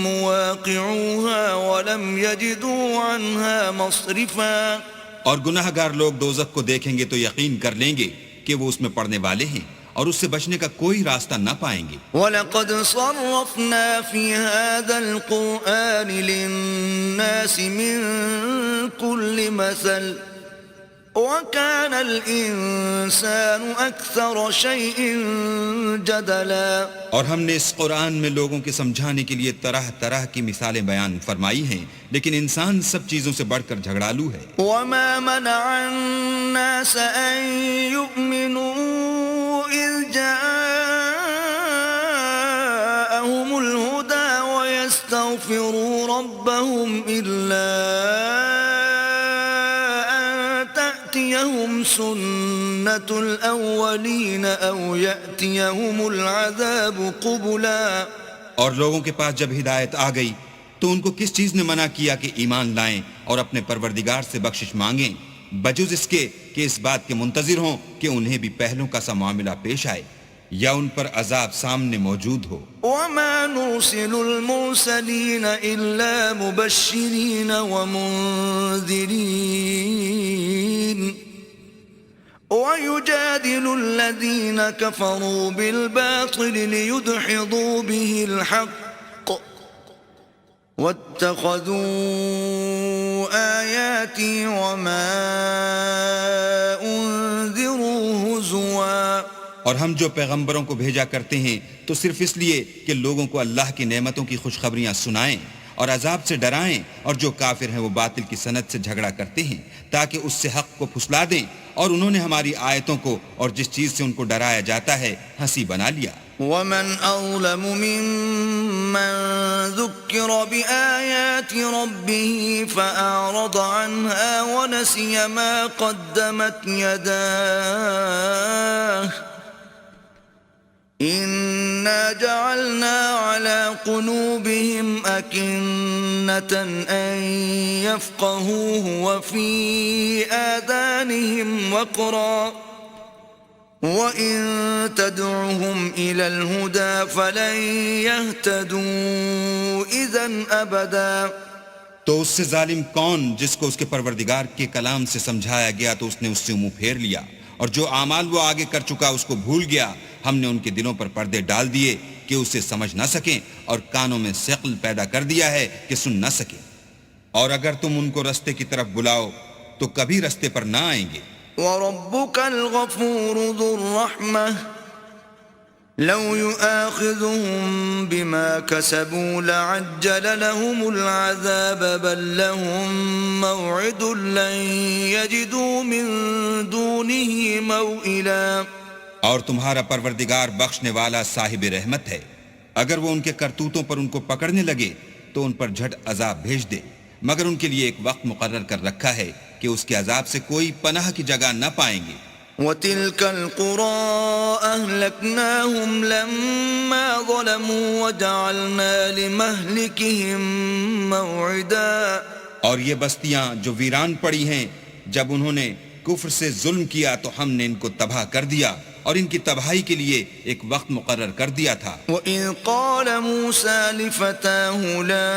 مُوَاقِعُوهَا وَلَمْ يَجِدُوا عَنْهَا مَصْرِفًا۔ اور گناہ گار لوگ دوزخ کو دیکھیں گے تو یقین کر لیں گے کہ وہ اس میں پڑنے والے ہیں، اور اس سے بچنے کا کوئی راستہ نہ پائیں گے۔ وَلَقَدْ صَرَّفْنَا فِي هَذَا الْقُرْآنِ لِلنَّاسِ مِنْ كُلِّ مَثَلٍ وَكَانَ الْإِنسَانُ أَكْثَرَ شَيْءٍ جَدَلًا۔ اور ہم نے اس قرآن میں لوگوں کے سمجھانے کے لیے طرح طرح کی مثالیں بیان فرمائی ہیں، لیکن انسان سب چیزوں سے بڑھ کر جھگڑالو ہے۔ وَمَا مَنَعَ النَّاسَ أَن يُؤْمِنُوا إِذْ جَاءَهُمُ الْهُدَى وَيَسْتَغْفِرُوا رَبَّهُمْ إِلَّا أَن تَأْتِيَهُمْ سُنَّةُ الْأَوَّلِينَ أَوْ يَأْتِيَهُمُ الْعَذَابُ قُبُلًا۔ اور لوگوں کے پاس جب ہدایت آ گئی تو ان کو کس چیز نے منع کیا کہ ایمان لائیں اور اپنے پروردگار سے بخشش مانگیں، بجز اس کے کہ اس بات کے منتظر ہوں کہ انہیں بھی پہلوں کا سا معاملہ پیش آئے یا ان پر عذاب سامنے موجود ہو۔ وَمَا نُرْسِلُ الْمُرْسَلِينَ إِلَّا مُبَشِّرِينَ وَمُنذِرِينَ وَيُجَادِلُ الَّذِينَ كَفَرُوا بِالْبَاطِلِ لِيُدْحِضُوا بِهِ الْحَقَّ وَاتَّخَذُوا آيَاتِي وَمَا أُنذِرُوا هُزُوًا۔ اور ہم جو پیغمبروں کو بھیجا کرتے ہیں تو صرف اس لیے کہ لوگوں کو اللہ کی نعمتوں کی خوشخبریاں سنائیں اور عذاب سے ڈرائیں، اور جو کافر ہیں وہ باطل کی سند سے جھگڑا کرتے ہیں تاکہ اس سے حق کو پھسلا دیں، اور انہوں نے ہماری آیتوں کو اور جس چیز سے ان کو ڈرایا جاتا ہے ہنسی بنا لیا۔ وَمَنْ أَظْلَمُ مِمَّنْ ذُكِّرَ بِآيَاتِ رَبِّهِ فَأَعْرَضَ عَنْهَا وَنَسِيَ مَا قَدَّمَتْ يَدَاهُ إِنَّا جَعَلْنَا عَلَى قُلُوبِهِمْ أَكِنَّةً أَن يَفْقَهُوهُ وَفِي آذَانِهِمْ وَقْرًا وَإِن تَدْعُهُمْ إِلَى الْهُدَى فَلَن يَهْتَدُوا إِذًا أَبَدًا۔ تو اس سے ظالم کون جس کو اس کے پروردگار کے کلام سے سمجھایا گیا تو اس نے اس سے منہ پھیر لیا، اور جو اعمال وہ آگے کر چکا اس کو بھول گیا۔ ہم نے ان کے دلوں پر پردے ڈال دیے کہ اسے سمجھ نہ سکیں، اور کانوں میں ثقل پیدا کر دیا ہے کہ سن نہ سکیں، اور اگر تم ان کو رستے کی طرف بلاؤ تو کبھی رستے پر نہ آئیں گے۔ وَرَبُّكَ الْغَفُورُ ذُو الرَّحْمَةِ لو يؤاخذهم بما كسبوا لعجل لهم العذاب بل لهم موعد لن يجدوا من دونه موئلا. اور تمہارا پروردگار بخشنے والا صاحب رحمت ہے، اگر وہ ان کے کرتوتوں پر ان کو پکڑنے لگے تو ان پر جھٹ عذاب بھیج دے، مگر ان کے لیے ایک وقت مقرر کر رکھا ہے کہ اس کے عذاب سے کوئی پناہ کی جگہ نہ پائیں گے. وَتِلْكَ الْقُرَىٰ أَهْلَكْنَاهُمْ لَمَّا ظَلَمُوا وَجَعَلْنَا لِمَهْلِكِهِمْ مَوْعِدًا. اور یہ بستیاں جو ویران پڑی ہیں، جب انہوں نے کفر سے ظلم کیا تو ہم نے ان کو تباہ کر دیا اور ان کی تباہی کے لیے ایک وقت مقرر کر دیا تھا. وَإِذْ قَالَ مُوسَىٰ لِفَتَاهُ لَا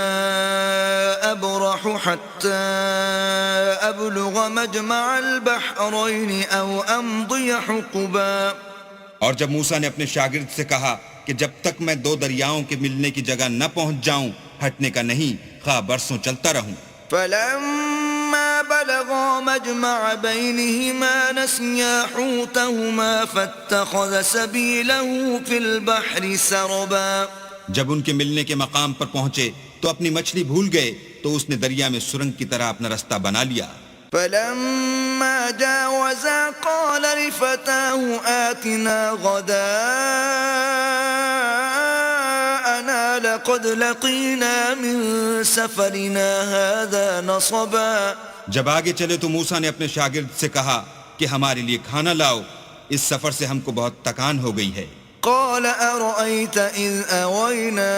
أَبْرَحُ حَتَّىٰ أَبْلُغَ مَجْمَعَ الْبَحْرَيْنِ أَوْ أَمْضِيَ حُقُبًا. اور جب موسیٰ نے اپنے شاگرد سے کہا کہ جب تک میں دو دریاؤں کے ملنے کی جگہ نہ پہنچ جاؤں ہٹنے کا نہیں، خواہ برسوں چلتا رہوں. فَلَمَّا بَلَغَا مَجْمَعَ بَيْنِهِمَا نَسِيَا حُوتَهُمَا فَاتَّخَذَ سَبِيلَهُ فِي الْبَحْرِ سَرَبًا. جب ان کے ملنے کے مقام پر پہنچے تو اپنی مچھلی بھول گئے تو اس نے دریا میں سرنگ کی طرح اپنا رستہ بنا لیا. فَلَمَّا جَاوَزَا قَالَ لِفَتَاهُ آتِنَا غَدَاءَنَا لَقَدْ لَقِينَا مِن سَفَرِنَا هَذَا نَصَبًا. جب آگے چلے تو موسیٰ نے اپنے شاگرد سے کہا کہ ہمارے لیے کھانا لاؤ، اس سفر سے ہم کو بہت تکان ہو گئی ہے. قال أرأيت إذ أوينا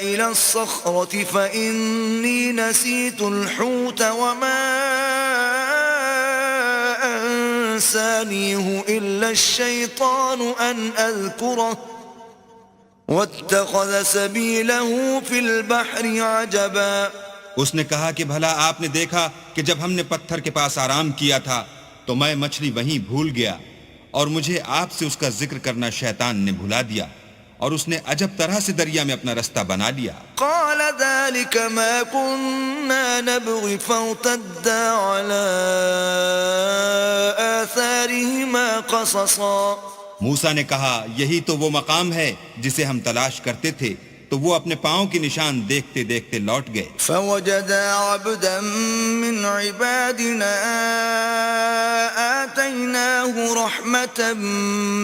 إلى الصخرة فإني نسيت الحوت وما أنسانيه إلا الشيطان أن أذكره واتخذ سبيله في البحر عجبا. اس نے کہا کہ بھلا آپ نے دیکھا کہ جب ہم نے پتھر کے پاس آرام کیا تھا تو میں مچھلی وہیں بھول گیا اور مجھے آپ سے اس کا ذکر کرنا شیطان نے بھلا دیا اور اس نے عجب طرح سے دریا میں اپنا رستہ بنا لیا. قال ذلك ما كنا نبغي فارتدا على آثارهما قصصا. موسیٰ نے کہا یہی تو وہ مقام ہے جسے ہم تلاش کرتے تھے، تو وہ اپنے پاؤں کی نشان دیکھتے دیکھتے لوٹ گئے. فوجدا عبدا من عبادنا آتيناه رحمة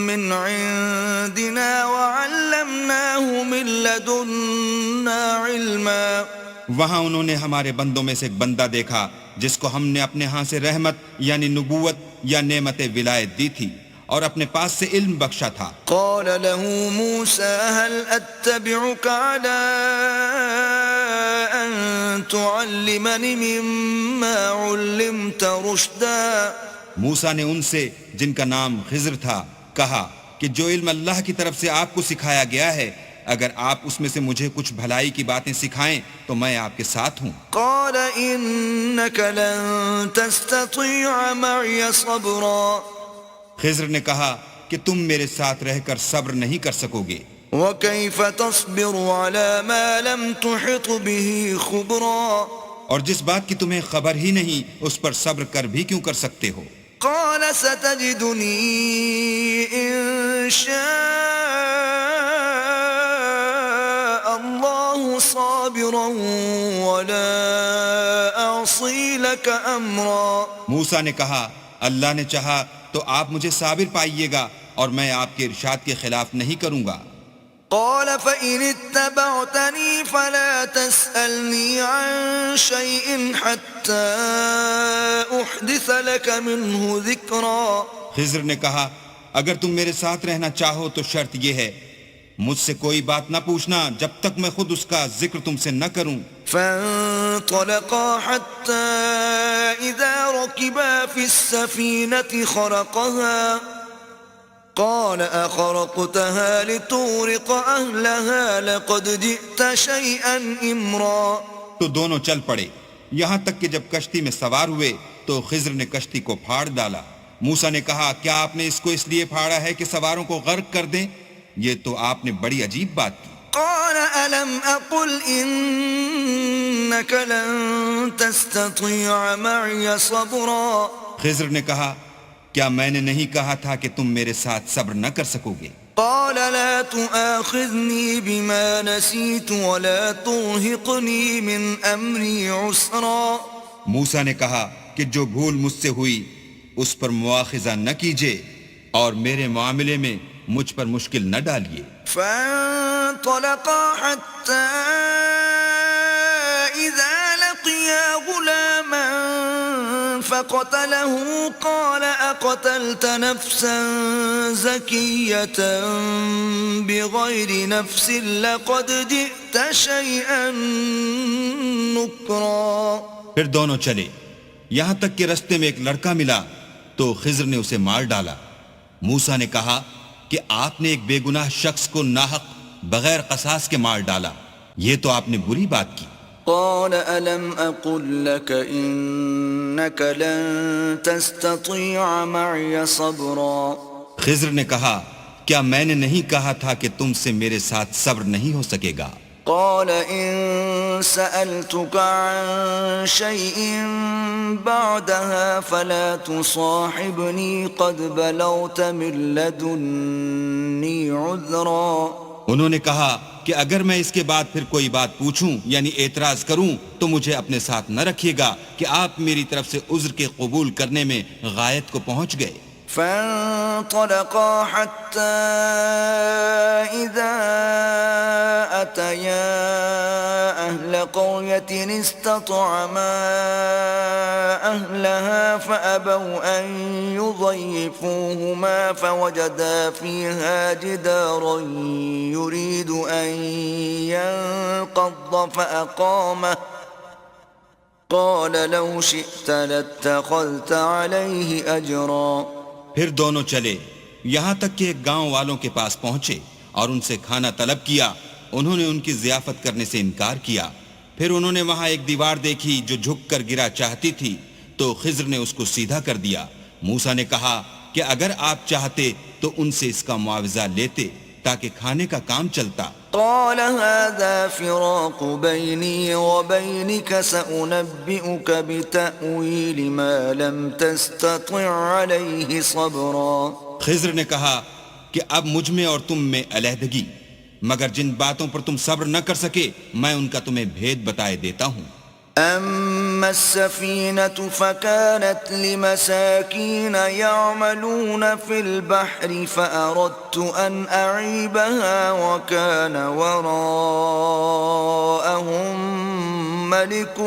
من عندنا وعلمناه من لدنا علما. وہاں انہوں نے ہمارے بندوں میں سے ایک بندہ دیکھا جس کو ہم نے اپنے ہاں سے رحمت یعنی نبوت یا نعمت ولایت دی تھی اور اپنے پاس سے علم بخشا تھا. قال له موسى هل أتبعك على أن تعلمني مما علمت رشدا. موسیٰ نے ان سے جن کا نام خضر تھا کہا کہ جو علم اللہ کی طرف سے آپ کو سکھایا گیا ہے اگر آپ اس میں سے مجھے کچھ بھلائی کی باتیں سکھائیں تو میں آپ کے ساتھ ہوں. قال إنك لن تستطيع معي صبرا. خضر نے کہا کہ تم میرے ساتھ رہ کر صبر نہیں کر سکو گے. وكيف تصبر على ما لم تحط به خبرا. اور جس بات کی تمہیں خبر ہی نہیں اس پر صبر کر بھی کیوں کر سکتے ہو. قال ستجدني إن شاء الله صابرا ولا أعصي لك أمرا. موسیٰ نے کہا اللہ نے چاہا تو آپ مجھے صابر پائیے گا اور میں آپ کے ارشاد کے خلاف نہیں کروں گا. قال فإن اتبعتني فلا تسألني عن شيء حتى أحدث لك منه ذكرا. خضر نے کہا اگر تم میرے ساتھ رہنا چاہو تو شرط یہ ہے مجھ سے کوئی بات نہ پوچھنا جب تک میں خود اس کا ذکر تم سے نہ کروں. فانطلقا حتى إذا ركبا في السفينة خرقها قال أخرقتها لتغرق أهلها لقد جئت شيئا إمرا. تو دونوں چل پڑے یہاں تک کہ جب کشتی میں سوار ہوئے تو خضر نے کشتی کو پھاڑ ڈالا. موسیٰ نے کہا کیا آپ نے اس کو اس لیے پھاڑا ہے کہ سواروں کو غرق کر دیں؟ یہ تو آپ نے بڑی عجیب بات کی. قال ألم أقل إنك لن تستطيع معي صبرا. خضر نے کہا کیا میں نے نہیں کہا تھا کہ تم میرے ساتھ صبر نہ کر سکو گے؟ قال لا تؤاخذني بما نسيت ولا ترهقني من أمري عسرا. موسیٰ نے کہا کہ جو بھول مجھ سے ہوئی اس پر مواخذہ نہ کیجیے اور میرے معاملے میں مجھ پر مشکل نہ ڈالیے. فانطلقا حتى إذا لقيا غلاما فقتله قال أقتلت نفسا زكية بغير نفس لقد جئت شيئا نكرا. پھر دونوں چلے یہاں تک کہ رستے میں ایک لڑکا ملا تو خضر نے اسے مار ڈالا. موسیٰ نے کہا کہ آپ نے ایک بے گناہ شخص کو ناحق بغیر قصاص کے مار ڈالا، یہ تو آپ نے بری بات کی. قال ألم أقل لك إنك لن تستطيع معي صبرا. خضر نے کہا کیا میں نے نہیں کہا تھا کہ تم سے میرے ساتھ صبر نہیں ہو سکے گا. قال إن سألتك عن شيء بعدها فلا تصاحبني قد بلغت من لدني عذرا. انہوں نے کہا کہ اگر میں اس کے بعد پھر کوئی بات پوچھوں یعنی اعتراض کروں تو مجھے اپنے ساتھ نہ رکھیے گا کہ آپ میری طرف سے عذر کے قبول کرنے میں غایت کو پہنچ گئے. فانطلقا حتى إذا أتيا أهل قرية استطعما أهلها فأبوا أن يضيفوهما فوجدا فيها جدارا يريد أن ينقض فأقامه قال لو شئت لاتخذت عليه أجرا. پھر دونوں چلے یہاں تک کہ ایک گاؤں والوں کے پاس پہنچے اور ان سے کھانا طلب کیا. انہوں نے ان کی ضیافت کرنے سے انکار کیا. پھر انہوں نے وہاں ایک دیوار دیکھی جو جھک کر گرا چاہتی تھی تو خضر نے اس کو سیدھا کر دیا. موسیٰ نے کہا کہ اگر آپ چاہتے تو ان سے اس کا معاوضہ لیتے تاکہ کھانے کا کام چلتا. قال هذا فراق بيني وبينك سأنبئك بتأويل ما لم تستطع عليه صبرا. خضر نے کہا کہ اب مجھ میں اور تم میں علیحدگی، مگر جن باتوں پر تم صبر نہ کر سکے میں ان کا تمہیں بھید بتائے دیتا ہوں. أما السفينة فكانت لمساكين يعملون في البحر فأردت أن أعيبها وكان وراءهم ملك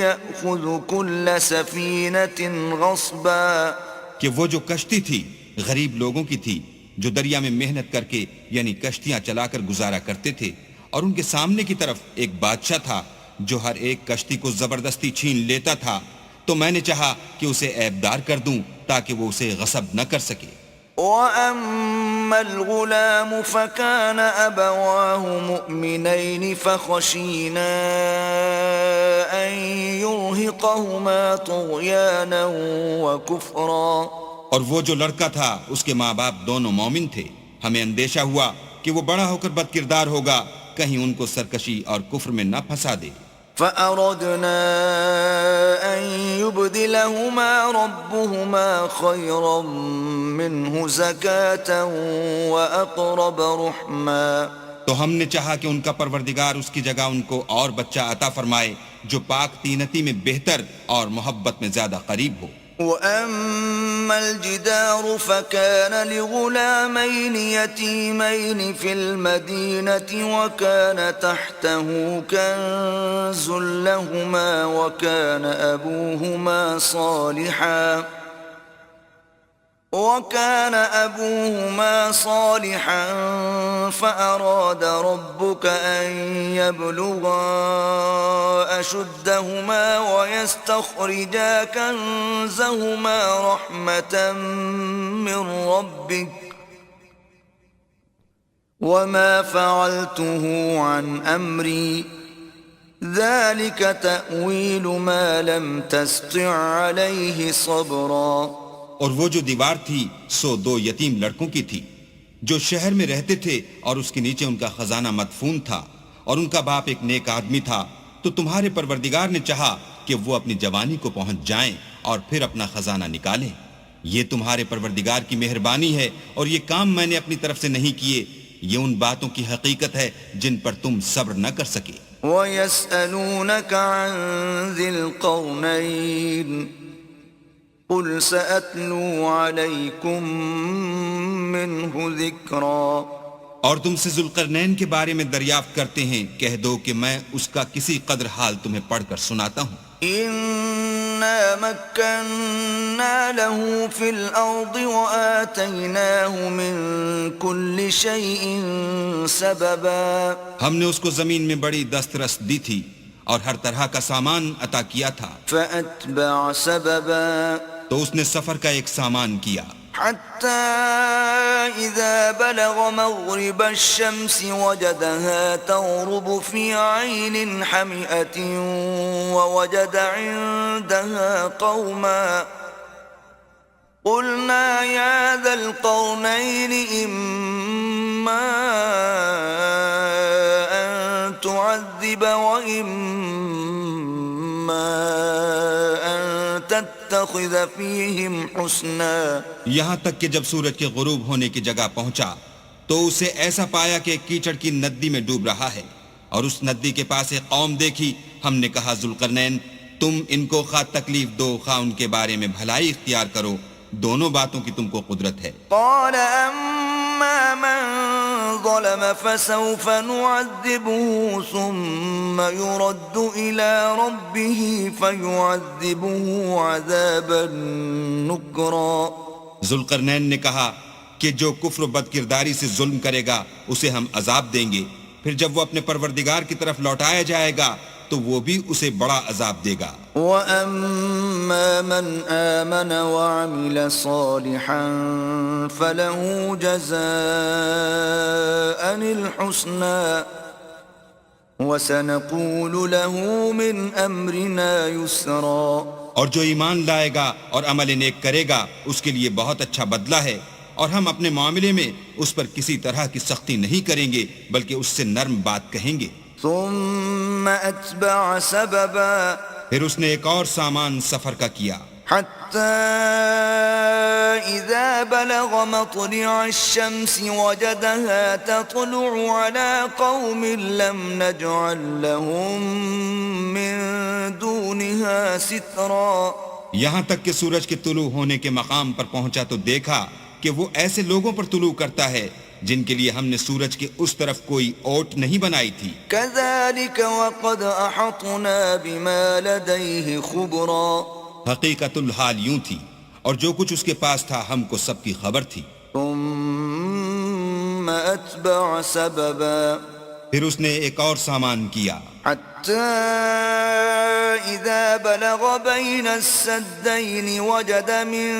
يأخذ كل سفينة غصبا. کہ وہ جو کشتی تھی غریب لوگوں کی تھی جو دریا میں محنت کر کے یعنی کشتیاں چلا کر گزارا کرتے تھے، اور ان کے سامنے کی طرف ایک بادشاہ تھا جو ہر ایک کشتی کو زبردستی چھین لیتا تھا. تو میں نے چاہا کہ اسے عیبدار کر دوں تاکہ وہ اسے غصب نہ کر سکے. وَأَمَّا الْغُلَامُ فَكَانَ أَبَوَاهُ مُؤْمِنَيْنِ فَخَشِينَا أَن يُرْهِقَهُمَا طُغْيَانًا وَكُفْرًا. اور وہ جو لڑکا تھا اس کے ماں باپ دونوں مومن تھے. ہمیں اندیشہ ہوا کہ وہ بڑا ہو کر بد کردار ہوگا، کہیں ان کو سرکشی اور کفر میں نہ پھنسا دے. فَأَرَدْنَا أَن يُبْدِلَهُمَا رَبُّهُمَا خَيْرًا مِّنْهُ زَكَاةً وَأَقْرَبَ رُحْمًا. تو ہم نے چاہا کہ ان کا پروردگار اس کی جگہ ان کو اور بچہ عطا فرمائے جو پاک تینتی میں بہتر اور محبت میں زیادہ قریب ہو. وَأَمَّا الْجِدَارُ فَكَانَ لِغُلَامَيْنِ يَتِيمَيْنِ فِي الْمَدِينَةِ وَكَانَ تَحْتَهُ كَنزٌ لَهُمَا وَكَانَ أَبُوهُمَا صَالِحًا فَأَرَادَ رَبُّكَ أَن يَبْلُغَا أَشُدَّهُمَا وَيَسْتَخْرِجَا كَنزَهُمَا رَحْمَةً مِّن رَّبِّكَ وَمَا فَعَلْتُهُ عَنْ أَمْرِي ذَلِكَ تَأْوِيلُ مَا لَمْ تَسْطِع عَلَيْهِ صَبْرًا. اور وہ جو دیوار تھی سو دو یتیم لڑکوں کی تھی جو شہر میں رہتے تھے اور اس کے نیچے ان کا خزانہ مدفون تھا، اور ان کا باپ ایک نیک آدمی تھا. تو تمہارے پروردگار نے چاہا کہ وہ اپنی جوانی کو پہنچ جائیں اور پھر اپنا خزانہ نکالیں. یہ تمہارے پروردگار کی مہربانی ہے اور یہ کام میں نے اپنی طرف سے نہیں کیے، یہ ان باتوں کی حقیقت ہے جن پر تم صبر نہ کر سکے۔ وَيَسْأَلُونَكَ عَنْ ذِي الْقَرْنَيْنِ قُلْ سَأَتْلُو عَلَيْكُمْ مِنْهُ ذِكْرًا۔ اور تم سے ذوالقرنین کے بارے میں دریافت کرتے ہیں، کہہ دو کہ میں اس کا کسی قدر حال تمہیں پڑھ کر سناتا ہوں۔ إِنَّا مَكَّنَّا لَهُ فِي الْأَرْضِ وَآتَيْنَاهُ مِنْ كُلِّ شَيْءٍ سَبَبًا۔ ہم نے اس کو زمین میں بڑی دسترس دی تھی اور ہر طرح کا سامان عطا کیا تھا، فَأَتْبَعَ سَبَبًا تو اس نے سفر کا ایک سامان کیا، حَتَّى إِذَا بَلَغَ مَغْرِبَ الشَّمْسِ وَجَدَهَا تَغْرُبُ فِي عَيْنٍ حَمِئَةٍ وَوَجَدَ عِندَهَا قَوْمًا قُلْنَا يَا ذَا الْقَرْنَيْنِ إِمَّا أَن تُعَذِّبَ وَإِمَّا أَن تَتَّخِذَ فِيهِمْ حُسْنًا۔ یہاں تک کہ جب سورج کے غروب ہونے کی جگہ پہنچا تو اسے ایسا پایا کہ کیچڑ کی ندی میں ڈوب رہا ہے، اور اس ندی کے پاس ایک قوم دیکھی۔ ہم نے کہا ذوالقرنین تم ان کو خواہ تکلیف دو خواہ ان کے بارے میں بھلائی اختیار کرو، دونوں باتوں کی تم کو قدرت ہے۔ قال أما من ظلم فسوف نعذبه ثم يرد إلى ربه فيعذبه عذابا نكرا۔ ذوالقرنین نے کہا کہ جو کفر و بد کرداری سے ظلم کرے گا اسے ہم عذاب دیں گے، پھر جب وہ اپنے پروردگار کی طرف لوٹایا جائے گا تو وہ بھی اسے بڑا عذاب دے گا۔ وَأَمَّا مَنْ آمَنَ وَعَمِلَ صَالِحًا فَلَهُ جَزَاءً الْحُسْنَى وَسَنَقُولُ لَهُ مِنْ أَمْرِنَا يُسْرًا۔ اور جو ایمان لائے گا اور عمل نیک کرے گا اس کے لیے بہت اچھا بدلہ ہے، اور ہم اپنے معاملے میں اس پر کسی طرح کی سختی نہیں کریں گے بلکہ اس سے نرم بات کہیں گے۔ ثم أتبع سببا، پھر اس نے ایک اور سامان سفر کا کیا، حتى إذا بلغ مطلع الشمس وجدها تطلع على قوم لم نجعل لهم من دونها سترا۔ یہاں تک کہ سورج کے طلوع ہونے کے مقام پر پہنچا تو دیکھا کہ وہ ایسے لوگوں پر طلوع کرتا ہے جن کے لیے ہم نے سورج کے اس طرف کوئی اوٹ نہیں بنائی تھی۔ كذلك وقد أحطنا بما لديه خبرا۔ حقیقت الحال یوں تھی، اور جو کچھ اس کے پاس تھا ہم کو سب کی خبر تھی۔ ثم أتبع سببا، پھر اس نے ایک اور سامان کیا، حتى إذا بلغ بين السدين وجد من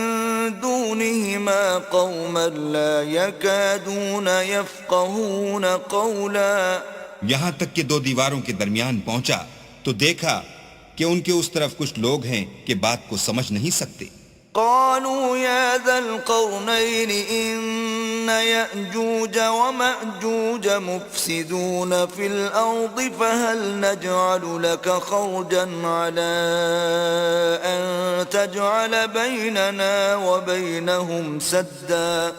دونهما قوما لا يكادون يفقهون قولا۔ یہاں تک کہ دو دیواروں کے درمیان پہنچا تو دیکھا کہ ان کے اس طرف کچھ لوگ ہیں کہ بات کو سمجھ نہیں سکتے۔ قالوا يا ذا القرنين إن يأجوج ومأجوج مفسدون في الأرض فهل نجعل لك خرجا على أن تجعل بيننا وبينهم سدا۔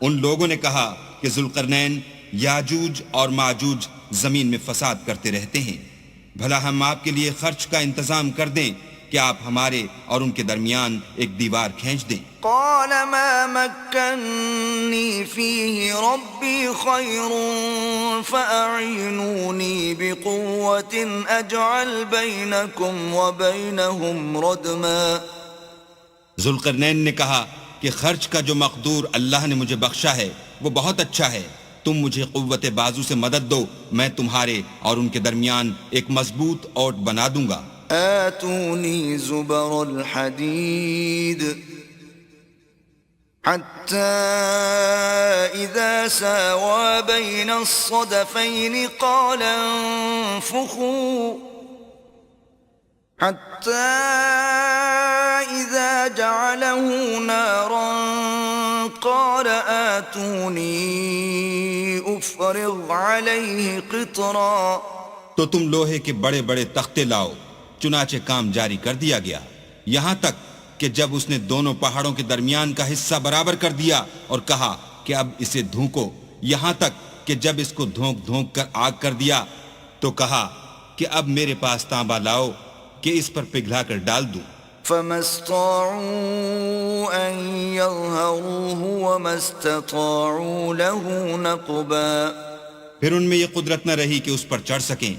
ان لوگوں نے کہا کہ ذوالقرنین یاجوج اور ماجوج زمین میں فساد کرتے رہتے ہیں، بھلا ہم آپ کے لیے خرچ کا انتظام کر دیں کہ آپ ہمارے اور ان کے درمیان ایک دیوار کھینچ دیں۔ قال ما مكنني فيه ربي خير فأعينوني بقوة أجعل بينكم وبينهم ردما۔ ذوالقرنین نے کہا کہ خرچ کا جو مقدور اللہ نے مجھے بخشا ہے وہ بہت اچھا ہے، تم مجھے قوت بازو سے مدد دو، میں تمہارے اور ان کے درمیان ایک مضبوط اوٹ بنا دوں گا۔ آتوني زبر الحديد حتى إذا ساوى بين الصدفين قال انفخوا حتى إذا جعله نارا قال آتوني أفرغ عليه قطرا۔ تو تم لوہے کے بڑے بڑے تختے لاؤ، چنانچہ کام جاری کر دیا گیا، یہاں تک کہ جب اس نے دونوں پہاڑوں کے درمیان کا حصہ برابر کر دیا اور کہا کہ اب اسے دھونکو، یہاں تک کہ جب اس کو دھونک دھونک کر آگ کر دیا تو کہا کہ اب میرے پاس تانبا لاؤ کہ اس پر پگھلا کر ڈال دوں۔ فما استطاعوا أن يظهروه وما استطاعوا له نقبا، پھر ان میں یہ قدرت نہ رہی کہ اس پر چڑھ سکیں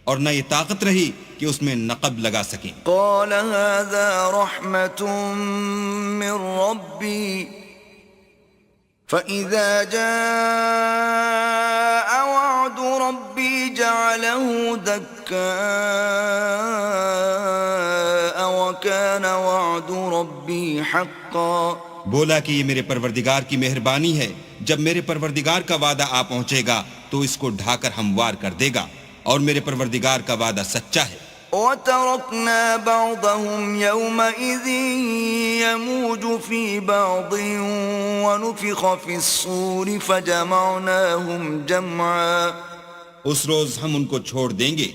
اور نہ یہ طاقت رہی کہ اس میں نقب لگا سکیں۔ قال هذا رحمة من ربي فإذا جاء وعد ربي جعله دكاء وكان وعد ربي حقا۔ بولا کہ یہ میرے پروردگار کی مہربانی ہے، جب میرے پروردگار کا وعدہ آ پہنچے گا تو اس کو ڈھا کر ہموار کر دے گا، اور میرے پروردگار کا وعدہ سچا ہے۔ وَتَرَكْنَا بَعْضَهُمْ يَوْمَئِذٍ يَمُوجُ فِي بَعْضٍ وَنُفِخَ فِي الصُّورِ فَجَمَعْنَاهُمْ جَمْعًا۔ اس روز ہم ان کو چھوڑ دیں گے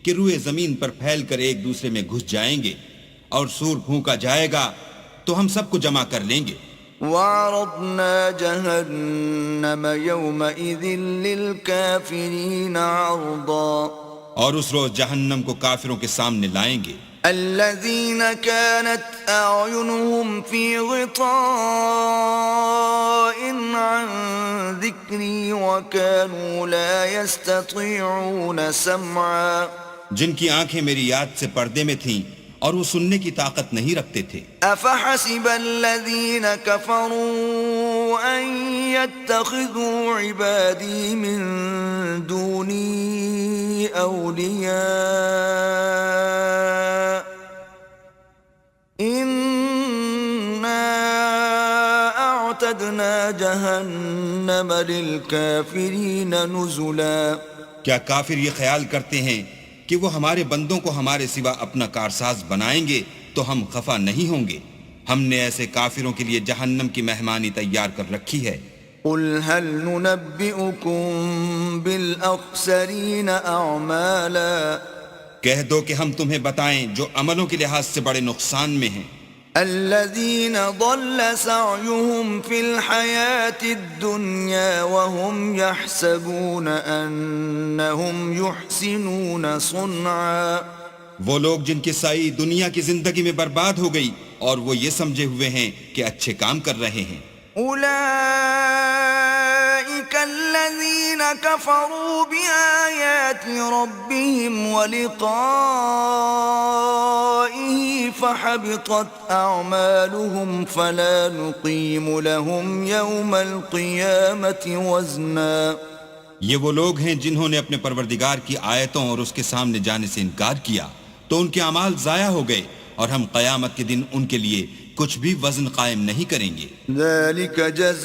کہ روئے زمین پر پھیل کر ایک دوسرے میں گھس جائیں گے، اور سور پھونکا جائے گا تو ہم سب کو جمع کر لیں گے۔ وَعَرَضْنَا جَهَنَّمَ يَوْمَئِذٍ لِلْكَافِرِينَ عَرْضًا۔ اور اس روز جہنم کو کافروں کے سامنے لائیں گے۔ الذين كانت أعينهم في غطاء عن ذكري وكانوا لا يستطيعون سمعا، جن کی آنکھیں میری یاد سے پردے میں تھیں اور وہ سننے کی طاقت نہیں رکھتے تھے۔ أفحسب الذين كفروا أن يتخذوا عبادي من دوني أولياء إنا أعتدنا جهنم للكافرين نزلا۔ کیا کافر یہ خیال کرتے ہیں کہ وہ ہمارے بندوں کو ہمارے سوا اپنا کارساز بنائیں گے تو ہم خفا نہیں ہوں گے؟ ہم نے ایسے کافروں کے لیے جہنم کی مہمانی تیار کر رکھی ہے۔ قل هل ننبئكم بالأخسرين أعمالا، کہہ دو کہ ہم تمہیں بتائیں جو عملوں کے لحاظ سے بڑے نقصان میں ہیں۔ الذين ضل سعيهم في الحياة الدنيا وهم يحسبون أنهم يحسنون صنعا، وہ لوگ جن کی سائی دنیا کی زندگی میں برباد ہو گئی اور وہ یہ سمجھے ہوئے ہیں کہ اچھے کام کر رہے ہیں۔ أولئك الذين كفروا بآيات ربهم ولقائه فحبطت أعمالهم فلا نقيم لهم يوم القيامة وزنا۔ یہ وہ لوگ ہیں جنہوں نے اپنے پروردگار کی آیتوں اور اس کے سامنے جانے سے انکار کیا تو ان کے اعمال ضائع ہو گئے، اور ہم قیامت کے دن ان کے لیے کچھ بھی وزن قائم نہیں کریں گے۔ ذلك جزاؤهم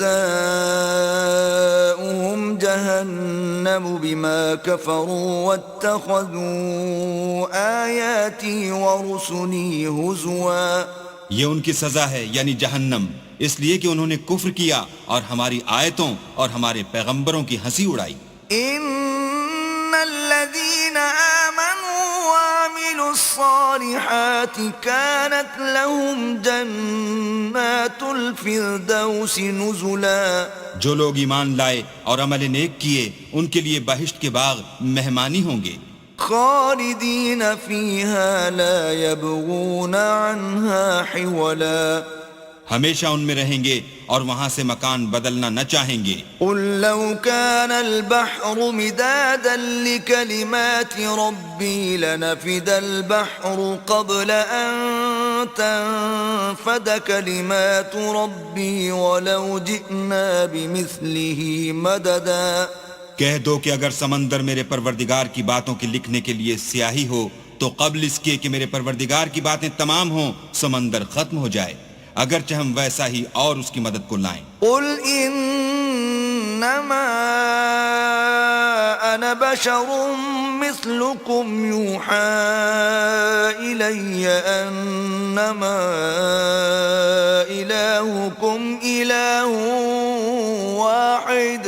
جهنم بما كفروا واتخذوا آياتي ورسلي هزوا۔ یہ ان کی سزا ہے یعنی جہنم، اس لیے کہ انہوں نے کفر کیا اور ہماری آیتوں اور ہمارے پیغمبروں کی ہنسی اڑائی۔ ان الذين آمنوا وعملوا الصالحات كانت لهم جنات الفردوس نزلا۔ جو لوگ ایمان لائے اور عمل نیک کیے ان کے لیے بہشت کے باغ مہمانی ہوں گے، خالدین فیہا لا یبغون عنہا حولا۔ ہمیشہ ان میں رہیں گے اور وہاں سے مکان بدلنا نہ چاہیں گے۔ قل لو كان البحر مدادا لكلمات ربي لنفد البحر قبل أن تنفد كلمات ربي ولو جئنا بمثله مددا۔ کہہ دو کہ اگر سمندر میرے پروردگار کی باتوں کے لکھنے کے لیے سیاہی ہو تو قبل اس کے کہ میرے پروردگار کی باتیں تمام ہوں سمندر ختم ہو جائے، اگرچہ ہم ویسا ہی اور اس کی مدد کو لائیں۔ قل انما انا بشر مثلكم يوحى الي انما الهكم اله واحد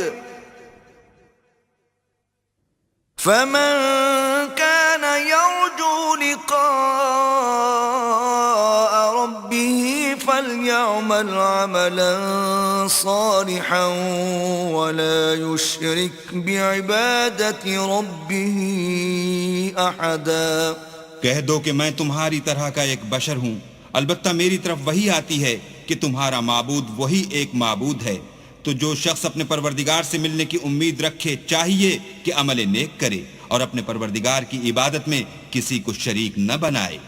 فمن كان يرجو لقاء ربه يعمل عملا صالحا ولا يشرك بعبادة ربه أحدا. کہہ دو کہ میں تمہاری طرح کا ایک بشر ہوں، البتہ میری طرف وہی آتی ہے کہ تمہارا معبود وہی ایک معبود ہے. تو جو شخص اپنے پروردگار سے ملنے کی امید رکھے چاہیے کہ عمل نیک کرے اور اپنے پروردگار کی عبادت میں کسی کو شریک نہ بنائے.